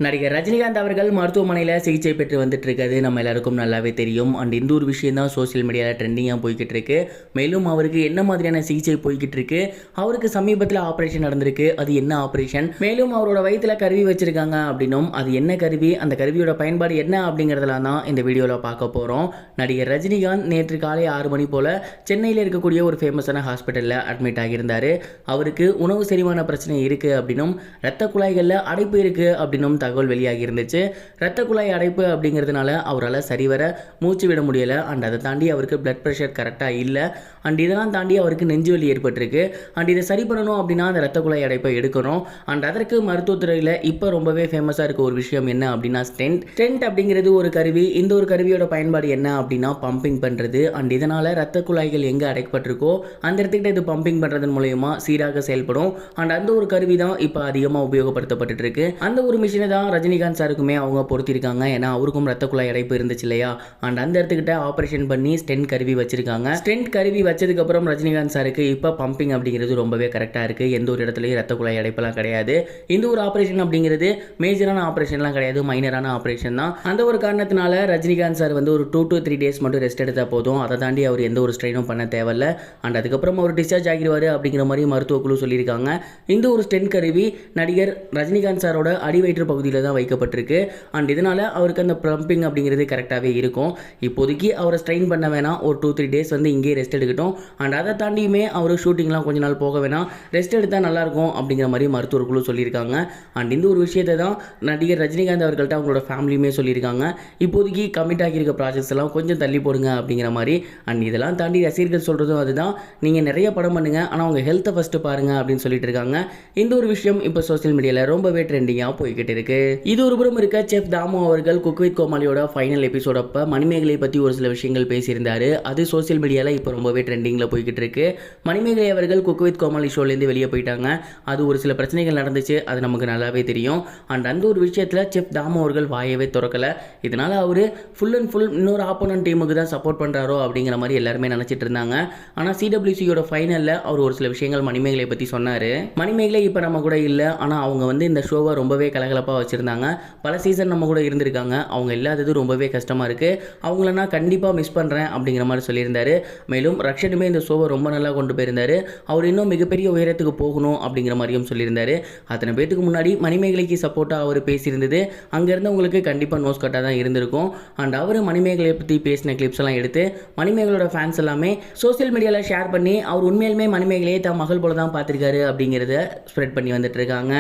நடிகர் ரஜினிகாந்த் அவர்கள் மருத்துவமனையில் சிகிச்சை பெற்று வந்துட்டு இருக்காது நம்ம எல்லாருக்கும் நல்லாவே தெரியும். அண்ட் இந்த ஒரு விஷயம் தான் சோசியல் மீடியாவில் ட்ரெண்டிங்காக போய்கிட்டு இருக்கு. மேலும் அவருக்கு என்ன மாதிரியான சிகிச்சை போய்கிட்டு இருக்கு, அவருக்கு சமீபத்தில் ஆப்ரேஷன் நடந்திருக்கு, அது என்ன ஆப்ரேஷன், மேலும் அவரோட வயிற்றுல கருவி வச்சிருக்காங்க அப்படின்னும் அது என்ன கருவி, அந்த கருவியோட பயன்பாடு என்ன அப்படிங்கிறதுலாம் தான் இந்த வீடியோவில் பார்க்க போகிறோம். நடிகர் ரஜினிகாந்த் நேற்று காலை 6 மணி போல் சென்னையில் இருக்கக்கூடிய ஒரு ஃபேமஸான ஹாஸ்பிட்டலில் அட்மிட் ஆகியிருந்தார். அவருக்கு உணவு செரிமான பிரச்சனை இருக்குது அப்படின்னும் இரத்த குழாய்களில் அடைப்பு இருக்குது அப்படின்னும் தகவல் வெளியாகி இருந்துச்சு. இரத்த குழாய் அடைப்பு அப்படிங்கிறதுனால அவரால் சரிவர மூச்சு விட முடியலை. அண்ட் அதை தாண்டி அவருக்கு பிளட் ப்ரெஷர் கரெக்டாக இல்லை. அண்ட் இதெல்லாம் தாண்டி அவருக்கு நெஞ்சு வலி ஏற்பட்டிருக்கு. அண்ட் இதை சரி பண்ணணும் அப்படின்னா அந்த இரத்த குழாய் அடைப்பை எடுக்கணும். அண்ட் அதற்கு மருத்துவத்துறையில் இப்போ ரொம்பவே ஃபேமஸாக இருக்க ஒரு விஷயம் என்ன அப்படின்னா ஸ்டென்ட் அப்படிங்கிறது ஒரு கருவி. இந்த ஒரு கருவியோட பயன்பாடு என்ன அப்படின்னா பம்பிங் பண்ணுறது. அண்ட் இதனால் இரத்த குழாய்கள் எங்கே அடைக்கப்பட்டிருக்கோ அந்த இடத்துக்கிட்ட இது பம்பிங் பண்ணுறதன் மூலயமா சீராக செயல்படும். அண்ட் அந்த ஒரு கருவி தான் இப்போ அதிகமாக உபயோகப்படுத்தப்பட்டு இருக்கு. அந்த ஒரு மிஷினை தான் ரஜினிகாந்த் சாருக்குமே அவங்க பொருத்திருக்காங்க. ஏன்னா அவருக்கும் ரத்த குழாய் அடைப்பு இருந்துச்சு இல்லையா. அண்ட் அந்த இடத்துக்கிட்ட ஆப்ரேஷன் பண்ணி ஸ்டென்ட் கருவி வச்சிருக்காங்க. ஸ்டென்ட் கருவி வச்சதுக்கு அப்புறம் ரஜினிகாந்த் சாருக்கு இப்போ பம்பிங் அப்படிங்கிறது ரொம்பவே கரெக்டாக இருக்கு. எந்த ஒரு இடத்துலையும் ரத்த குழாய் அடைப்பெல்லாம் கிடையாது. இந்த ஒரு ஆப்ரேஷன் அப்படிங்கிறது மேஜரான ஆப்ரேஷன்லாம் கிடையாது, மைனரான ஆப்ரேஷன் தான். அந்த ஒரு காரணத்தினால ரஜினிகாந்த் சார் வந்து ஒரு 2 to 3 டேஸ் மட்டும் ரெஸ்ட் எடுத்தா போதும். அதை தாண்டி அவர் எந்த ஒரு ஸ்ட்ரெயினும் பண்ண தேவையில்ல. அண்ட் அதுக்கப்புறம் அவர் டிஸ்சார்ஜ் ஆகிடுவார் அப்படிங்கிற மாதிரி மருத்துவ குழு சொல்லியிருக்காங்க. இந்த ஒரு ஸ்டென்ட் கருவி நடிகர் ரஜினிகாந்த் சாரோட அடிவயிற்று பகுதியில் தான் வைக்கப்பட்டிருக்கு. அண்ட் இதனால் அவருக்கு அந்த பம்பிங் அப்படிங்கிறது கரெக்டாகவே இருக்கும். இப்போதைக்கு அவரை ஸ்ட்ரெயின் பண்ண வேணாம், ஒரு 2-3 டேஸ் வந்து இங்கே ரெஸ்ட் எடுக்கட்டும். அண்ட் அதை தாண்டியுமே அவர் ஷூட்டிங்லாம் கொஞ்ச நாள் போக வேணாம், ரெஸ்ட் எடுத்தால் நல்லாயிருக்கும் அப்படிங்கிற மாதிரி மருத்துவர் குழு சொல்லியிருக்காங்க. அண்ட் இந்த ஒரு விஷயத்தை தான் நடிகர் ரஜினிகாந்த் அவர்கள்ட்ட அவங்களோட ஃபேமிலியுமே சொல்லியிருக்காங்க. இப்போதைக்கு கமிட் ஆகியிருக்க ப்ராஜெக்ட்ஸ் எல்லாம் கொஞ்சம் தள்ளி போடுங்க அப்படிங்கிற மாதிரி. அண்ட் இதெல்லாம் தாண்டி ரசிகர்கள் சொல்கிறதும் அதுதான், நீங்கள் நிறைய படம் பண்ணுங்கள் ஆனால் உங்கள் ஹெல்த்தை ஃபஸ்ட்டு பாருங்கள் அப்படின்னு சொல்லிட்டு இருக்காங்க. இந்த ஒரு விஷயம் இப்போ சோசியல் மீடியாவில் ரொம்பவே ட்ரெண்டிங்காக போய்கிட்டு இருக்கு. இது ஒரு புறம் இருக்க, செஃப் தாமு அவர்கள் குக் வித் கோமாளியோட ஃபைனல் எபிசோட் அப்போ மணிமேகலை பற்றி ஒரு சில விஷயங்கள் பேசியிருந்தாரு. அது சோசியல் மீடியாவில் இப்போ ரொம்பவே ட்ரெண்டிங்கில் போய்கிட்டு இருக்கு. மணிமேகலை அவர்கள் குக் வித் கோமாளி ஷோலேருந்து வெளியே போயிட்டாங்க. அது ஒரு சில பிரச்சனைகள் நடந்துச்சு, அது நமக்கு நல்லாவே தெரியும். அண்ட் அந்த ஒரு விஷயத்தில் செஃப் தாமு அவர்கள் வாயவே திறக்கலை. இதனால் அவர் ஃபுல் அண்ட் ஃபுல் இன்னொரு ஆப்போனன்ட் டீமுக்கு தான் சப்போர்ட் பண்ணுறாரோ அப்படிங்கிற மாதிரி எல்லாருமே நினச்சிட்டு இருந்தாங்க. ஆனால் சிடபிள்யூசியோட ஃபைனலில் அவர் ஒரு சில விஷயங்கள் மணிமேகலை பற்றி சொன்னார். மணிமேகலை இப்போ நம்ம கூட இல்லை, ஆனால் அவங்க வந்து இந்த ஷோவை ரொம்பவே கலகலப்பாக வச்சுருந்தாங்க. பல சீசன் நம்ம கூட இருந்திருக்காங்க. அவங்க இல்லாதது ரொம்பவே கஷ்டமாக இருக்குது. அவங்கள நான் கண்டிப்பாக மிஸ் பண்ணுறேன் அப்படிங்கிற மாதிரி சொல்லியிருந்தாரு. மேலும் ரக்ஷனுமே இந்த ஷோவை ரொம்ப நல்லா கொண்டு போயிருந்தார். அவர் இன்னும் மிகப்பெரிய உயரத்துக்கு போகணும் அப்படிங்கிற மாதிரியும் சொல்லியிருந்தார். அத்தனை பேத்துக்கு முன்னாடி மணிமேகலைக்கு சப்போர்ட்டாக அவர் பேசியிருந்தது அங்கேருந்தவங்களுக்கு கண்டிப்பாக நோஸ் கட்டாக தான் இருந்திருக்கும். அண்ட் அவர் மணிமேகலையை பற்றி பேசின கிளிப்ஸ் எல்லாம் எடுத்து மணிமேகலோட ஃபேன்ஸ் எல்லாமே சோசியல் மீடியாவில் ஷேர் பண்ணி அவர் உண்மையிலுமே மணிமேகலையை தான் மகள் போல தான் பார்த்துருக்காரு அப்படிங்கிறத ஸ்ப்ரெட் பண்ணி வந்துட்டு இருக்காங்க.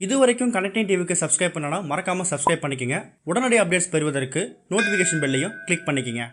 இது வரைக்கும் கனெக்டிங் டிவிக்கு சப்ஸ்கிரைப் பண்ணனா மறக்காமல் சப்ஸ்கிரைப் பண்ணிக்கங்க. உடனடி அப்டேட்ஸ் பெறுவதற்கு நோட்டிஃபிகேஷன் பெல்லையும் கிளிக் பண்ணிக்கங்க.